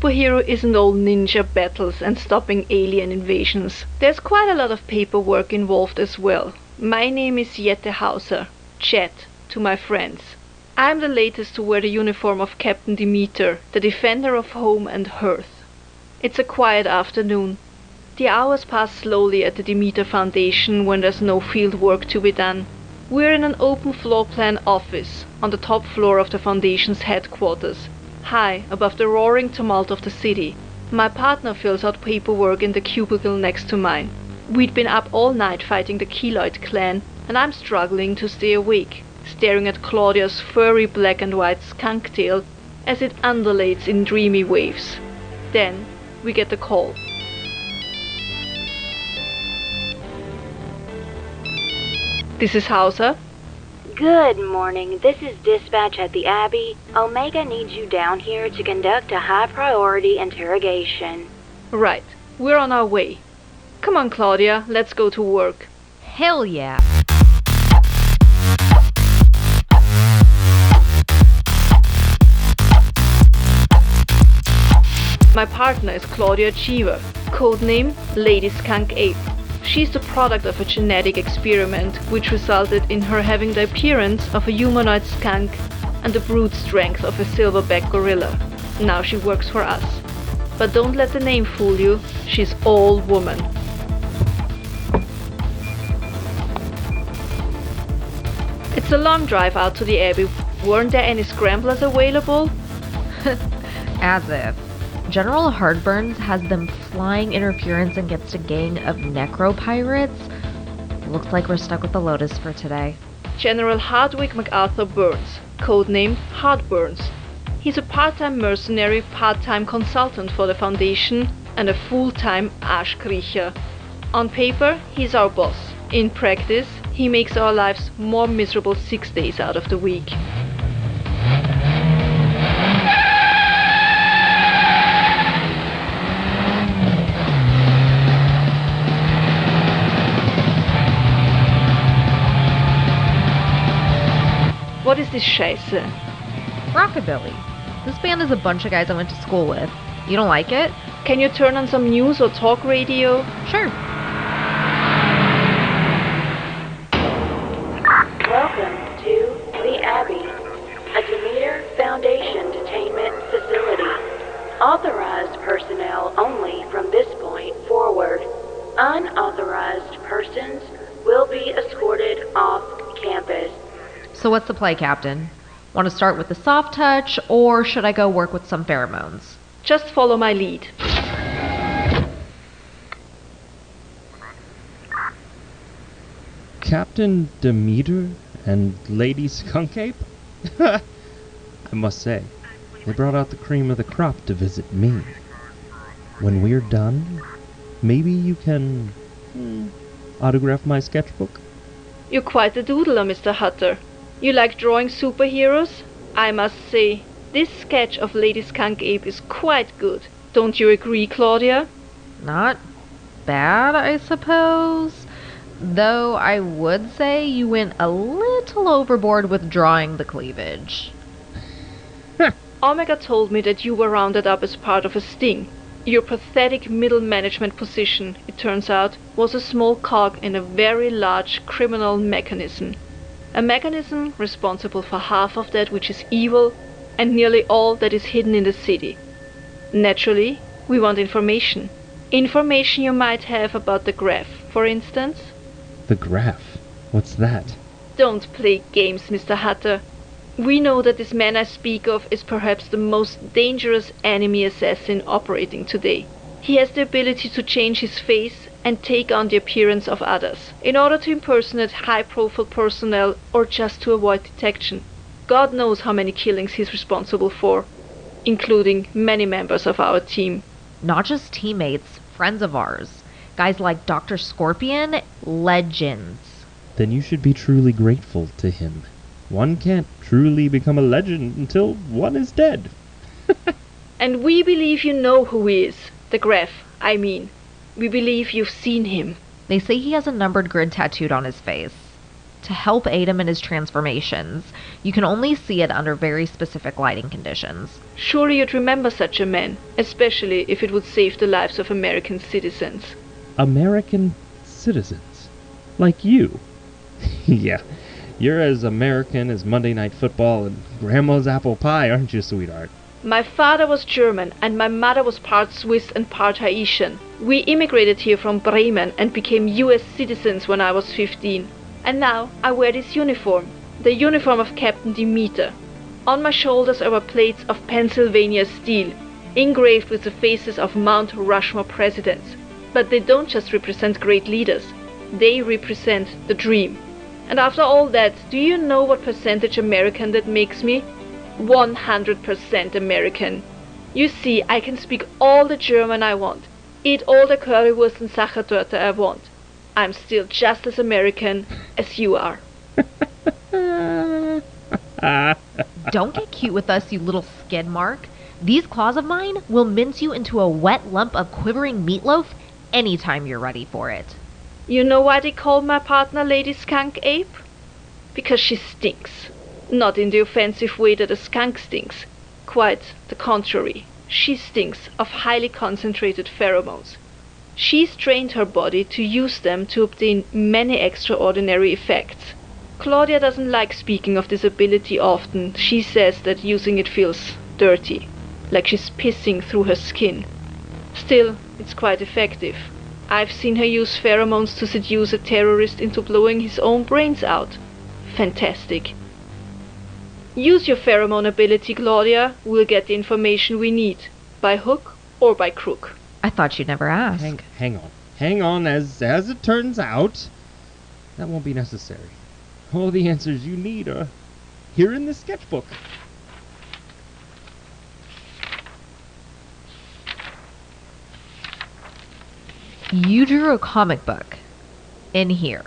superhero isn't all ninja battles and stopping alien invasions. There's quite a lot of paperwork involved as well. My name is Jette Hauser, Jette to my friends. I'm the latest to wear the uniform of Captain Demeter, the defender of home and hearth. It's a quiet afternoon. The hours pass slowly at the Demeter Foundation when there's no field work to be done. We're in an open floor plan office on the top floor of the Foundation's headquarters, high above the roaring tumult of the city. My partner fills out paperwork in the cubicle next to mine. We'd been up all night fighting the Keloid clan, and I'm struggling to stay awake, staring at Claudia's furry black and white skunk tail as it undulates in dreamy waves. Then we get the call. This is Hauser. Good morning. This is dispatch at the Abbey. Omega needs you down here to conduct a high-priority interrogation. Right. We're on our way. Come on, Claudia. Let's go to work. Hell yeah. My partner is Claudia Cheever, codename Lady Skunk Ape. She's the product of a genetic experiment which resulted in her having the appearance of a humanoid skunk and the brute strength of a silverback gorilla. Now she works for us. But don't let the name fool you, she's all woman. It's a long drive out to the Abbey. Weren't there any scramblers available? As if. General Hardburns has them flying interference against a gang of necro-pirates. Looks like we're stuck with the Lotus for today. General Hardwick MacArthur Burns, codenamed Hardburns. He's a part-time mercenary, part-time consultant for the Foundation, and a full-time Arschkriecher. On paper, he's our boss. In practice, he makes our lives more miserable 6 days out of the week. What is this Scheiße? Rockabilly. This band is a bunch of guys I went to school with. You don't like it? Can you turn on some news or talk radio? Sure. Welcome to the Abbey, a Demeter Foundation detainment facility. Authorized personnel only from this point forward. Unauthorized persons will be escorted off campus. So what's the play, Captain? Want to start with the soft touch, or should I go work with some pheromones? Just follow my lead. Captain Demeter and Lady Skunk Ape? I must say, they brought out the cream of the crop to visit me. When we're done, maybe you can autograph my sketchbook? You're quite a doodler, Mr. Hutter. You like drawing superheroes? I must say, this sketch of Lady Skunk Ape is quite good. Don't you agree, Claudia? Not bad, I suppose. Though I would say you went a little overboard with drawing the cleavage. Omega told me that you were rounded up as part of a sting. Your pathetic middle management position, it turns out, was a small cog in a very large criminal mechanism. A mechanism responsible for half of that which is evil and nearly all that is hidden in the city. Naturally, we want information. Information you might have about the graph, for instance. The graph? What's that? Don't play games, Mr. Hutter. We know that this man I speak of is perhaps the most dangerous enemy assassin operating today. He has the ability to change his face and take on the appearance of others, in order to impersonate high-profile personnel or just to avoid detection. God knows how many killings he's responsible for, including many members of our team. Not just teammates, friends of ours. Guys like Dr. Scorpion, legends. Then you should be truly grateful to him. One can't truly become a legend until one is dead. And we believe you know who he is. The Graf, I mean. We believe you've seen him. They say he has a numbered grid tattooed on his face. to help aid him in his transformations. You can only see it under very specific lighting conditions. Surely you'd remember such a man, especially if it would save the lives of American citizens. American citizens? Like you? Yeah, you're as American as Monday Night Football and Grandma's apple pie, aren't you, sweetheart? My father was German and my mother was part Swiss and part Haitian. We immigrated here from Bremen and became US citizens when I was 15. And now I wear this uniform, the uniform of Captain Demeter. On my shoulders are plates of Pennsylvania steel, engraved with the faces of Mount Rushmore presidents. But they don't just represent great leaders, they represent the dream. And after all that, do you know what percentage American that makes me? 100% American. You see, I can speak all the German I want, eat all the currywurst and Sachertorte I want. I'm still just as American as you are. Don't get cute with us, you little skid mark. These claws of mine will mince you into a wet lump of quivering meatloaf anytime you're ready for it. You know why they call my partner Lady Skunk Ape? Because she stinks. Not in the offensive way that a skunk stinks. Quite the contrary. She stinks of highly concentrated pheromones. She's trained her body to use them to obtain many extraordinary effects. Claudia doesn't like speaking of this ability often. She says that using it feels dirty, like she's pissing through her skin. Still, it's quite effective. I've seen her use pheromones to seduce a terrorist into blowing his own brains out. Fantastic. Use your pheromone ability, Claudia. We'll get the information we need, by hook or by crook. I thought you'd never ask. Hang on. As it turns out, that won't be necessary. All the answers you need are here in the sketchbook. You drew a comic book in here.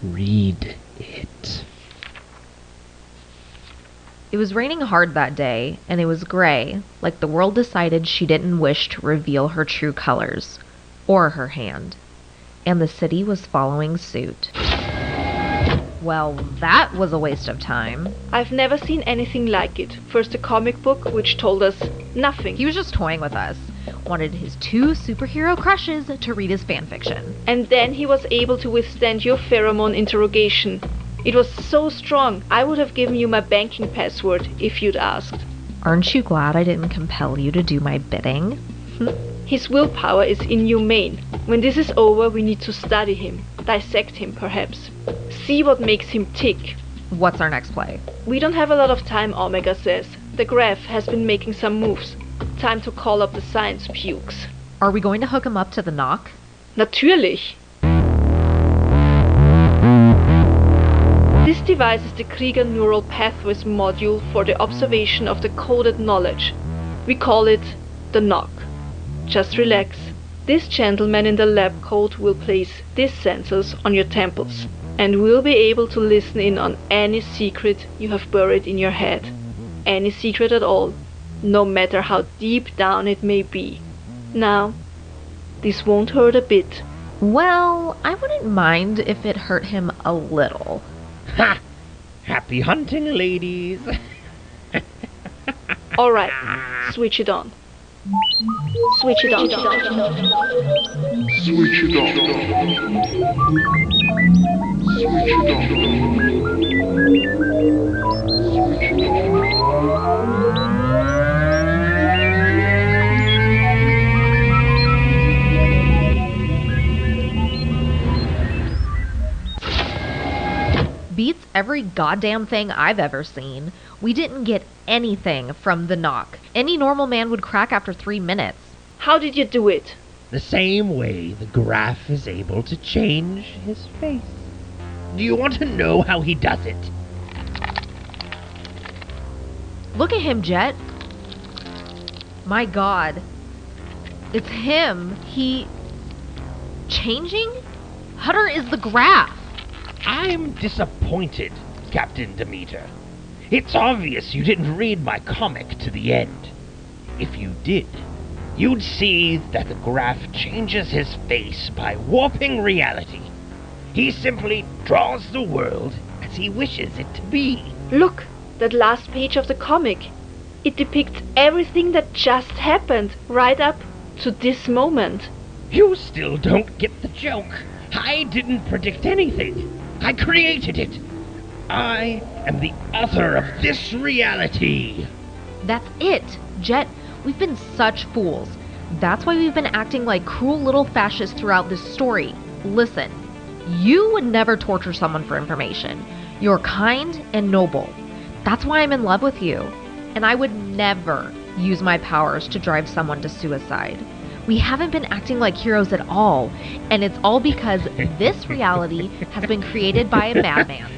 Read it. It was raining hard that day, and it was gray, like the world decided she didn't wish to reveal her true colors, or her hand. And the city was following suit. Well, that was a waste of time. I've never seen anything like it. First a comic book, which told us nothing. He was just toying with us. Wanted his 2 superhero crushes to read his fanfiction. And then he was able to withstand your pheromone interrogation. It was so strong, I would have given you my banking password if you'd asked. Aren't you glad I didn't compel you to do my bidding? His willpower is inhumane. When this is over, we need to study him. Dissect him, perhaps. See what makes him tick. What's our next play? We don't have a lot of time, Omega says. The Graph has been making some moves. Time to call up the science pukes. Are we going to hook him up to the knock? Natürlich. This device is the Krieger Neural Pathways module for the observation of the coded knowledge. We call it the knock. Just relax. This gentleman in the lab coat will place these sensors on your temples and will be able to listen in on any secret you have buried in your head. Any secret at all, no matter how deep down it may be. Now, this won't hurt a bit. Well, I wouldn't mind if it hurt him a little. Ha! Happy hunting, ladies! Alright, switch it on. Switch it on. Switch it on. Switch it Beats every goddamn thing I've ever seen. We didn't get anything from the knock. Any normal man would crack after 3 minutes. How did you do it? The same way the Graph is able to change his face. Do you want to know how he does it? Look at him, Jette. My god. It's him. Changing? Hutter is the Graph. I'm disappointed, Captain Demeter. It's obvious you didn't read my comic to the end. If you did, you'd see that the Graph changes his face by warping reality. He simply draws the world as he wishes it to be. Look, that last page of the comic. It depicts everything that just happened, right up to this moment. You still don't get the joke. I didn't predict anything. I created it. I am the author of this reality. That's it. Jette, we've been such fools. That's why we've been acting like cruel little fascists throughout this story. Listen, you would never torture someone for information. You're kind and noble. That's why I'm in love with you. And I would never use my powers to drive someone to suicide. We haven't been acting like heroes at all, and it's all because this reality has been created by a madman.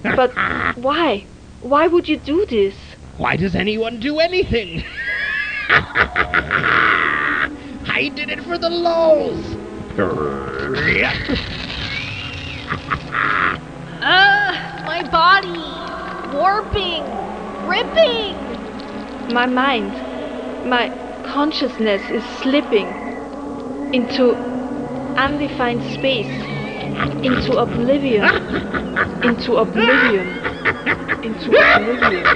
But why? Why would you do this? Why does anyone do anything? I did it for the lulz. My body! Warping! Ripping! My mind, my consciousness is slipping into undefined space, into oblivion, into oblivion, into oblivion, into oblivion.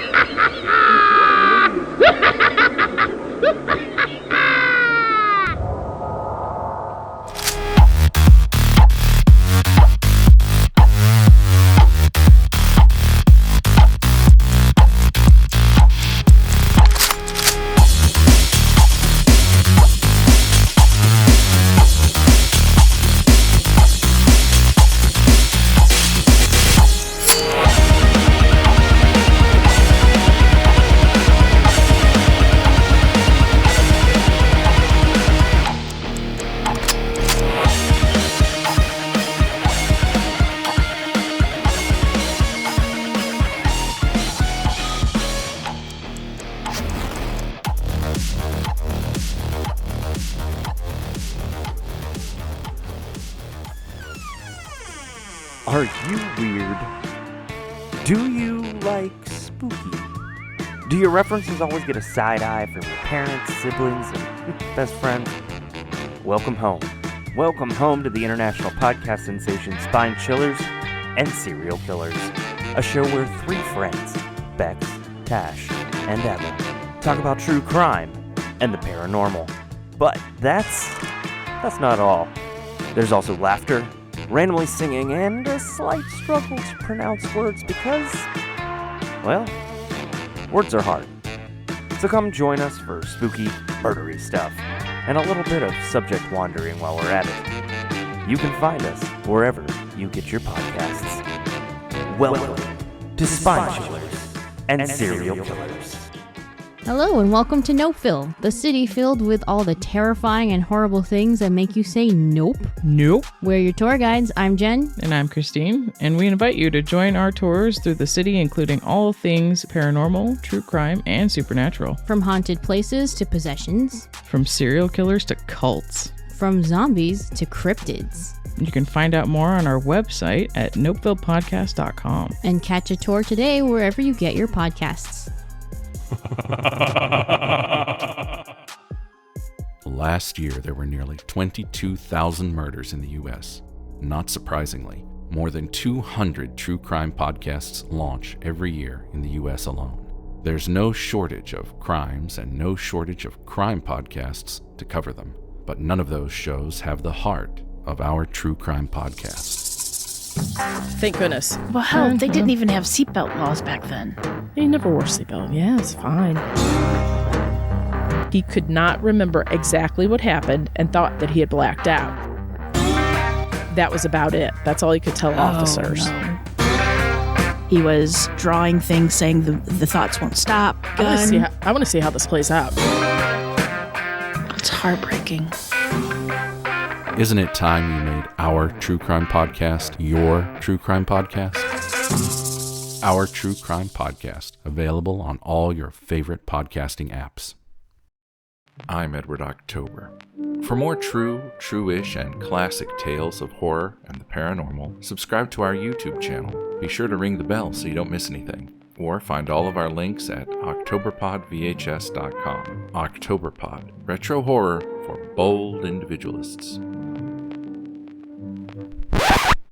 Are you weird? Do you like spooky? Do your references always get a side eye from your parents, siblings, and best friends? Welcome home. Welcome home to the international podcast sensation Spine Chillers and Serial Killers. A show where three friends, Bex, Tash, and Evan, talk about true crime and the paranormal. But that's not all. There's also laughter, randomly singing, and a slight struggle to pronounce words because, well, words are hard. So come join us for spooky, murdery stuff, and a little bit of subject wandering while we're at it. You can find us wherever you get your podcasts. Welcome to Spine Chillers and Serial Killers. Hello and welcome to Nopevill, the city filled with all the terrifying and horrible things that make you say nope. Nope. We're your tour guides. I'm Jen. And I'm Christine, and we invite you to join our tours through the city, including all things paranormal, true crime, and supernatural. From haunted places to possessions. From serial killers to cults. From zombies to cryptids. You can find out more on our website at nopevillpodcast.com. And catch a tour today wherever you get your podcasts. Last year, there were nearly 22,000 murders in the U.S. Not surprisingly, more than 200 true crime podcasts launch every year in the U.S. alone. There's no shortage of crimes and no shortage of crime podcasts to cover them, but none of those shows have the heart of our true crime podcast. Thank goodness. Well, hell, they didn't even have seatbelt laws back then. He never wore seatbelt. Yeah, it's fine. He could not remember exactly what happened and thought that he had blacked out. That was about it. That's all he could tell officers. No. He was drawing things saying the thoughts won't stop. I want to see how this plays out. It's heartbreaking. Isn't it time you made our true crime podcast your true crime podcast? Our True Crime Podcast, available on all your favorite podcasting apps. I'm Edward October. For more true, true-ish, and classic tales of horror and the paranormal, subscribe to our YouTube channel. Be sure to ring the bell so you don't miss anything. Or find all of our links at Octoberpodvhs.com. Octoberpod, retro horror for bold individualists.